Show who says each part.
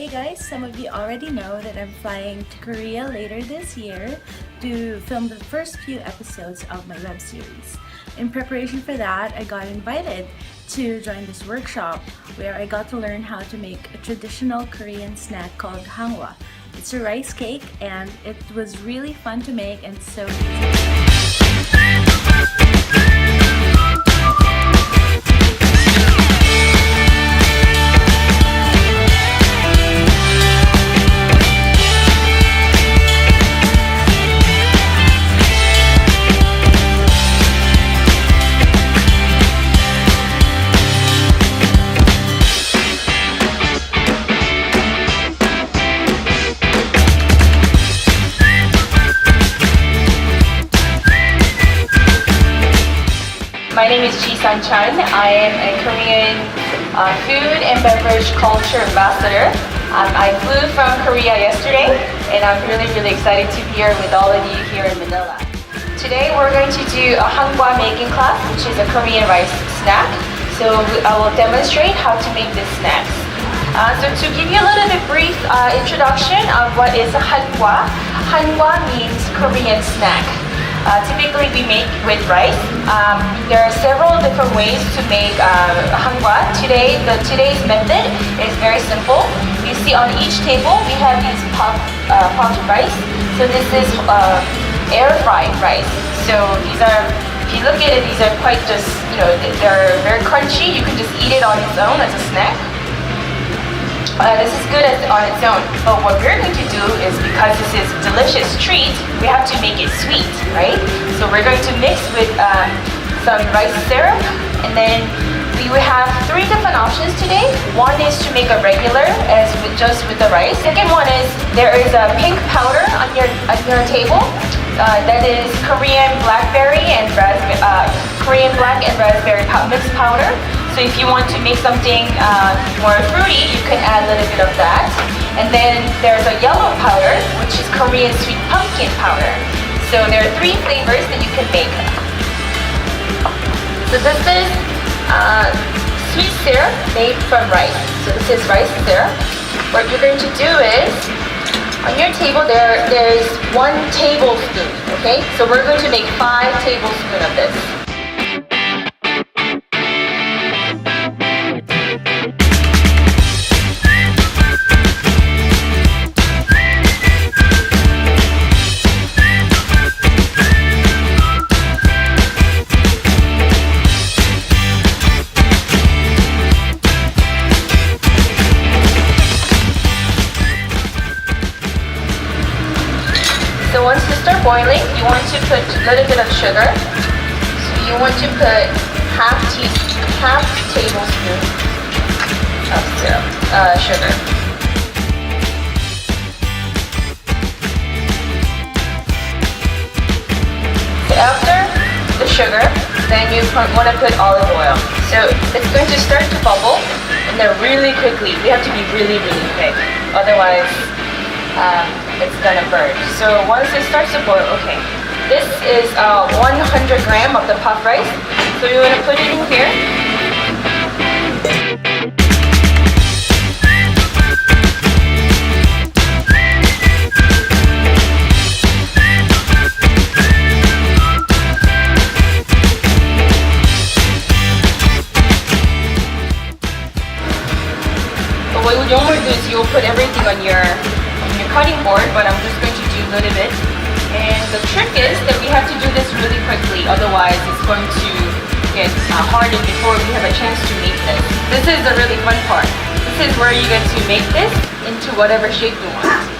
Speaker 1: Hey guys, some of you already know that I'm flying to Korea later this year to film the first few episodes of my web series. In preparation for that, I got invited to join this workshop where I got to learn how to make a traditional Korean snack called HANGWA. It's a rice cake and it was really fun to make and so easy.
Speaker 2: My name is Jisung Chun. I am a Korean food and beverage culture ambassador. I flew from Korea yesterday and I'm really excited to be here with all of you here in Manila. Today we're going to do a HANGWA making class, which is a Korean rice snack. So I will demonstrate how to make this snack. So to give you a little bit brief introduction of what is a HANGWA. HANGWA means Korean snack. Typically we make with rice. There are several different ways to make HANGWA. Today's method is very simple. You see on each table we have these pots of rice. So this is air fried rice. So these are, if you look at it, these are quite just, they're very crunchy. You can just eat it on its own as a snack. This is good on its own, but what we're going to do is, because this is a delicious treat, we have to make it sweet, right? So we're going to mix with some rice syrup, and then we will have three different options today. One is to make a regular, as with just with the rice. Second one is, there is a pink powder on your table. That is Korean blackberry and Korean black and raspberry mixed powder. So if you want to make something more fruity, you can add a little bit of that. And then there's a yellow powder, which is Korean sweet pumpkin powder. So there are three flavors that you can make. So this is sweet syrup made from rice. So this is rice syrup. What you're going to do is, on your table there's 1 tablespoon, okay? So we're going to make 5 tablespoons of this. So once you start boiling, you want to put a little bit of sugar. So you want to put half tablespoon of sugar. So after the sugar, then you want to put olive oil. So it's going to start to bubble, and then really quickly. We have to be really quick, otherwise it's gonna burn. So once it starts to boil, okay, this is 100 grams of the puff rice. So you want to put it in here. So what you want to do is you'll put everything on your cutting board, but I'm just going to do a little bit. And the trick is that we have to do this really quickly, otherwise it's going to get hardened before we have a chance to make this. This is the really fun part. This is where you get to make this into whatever shape you want.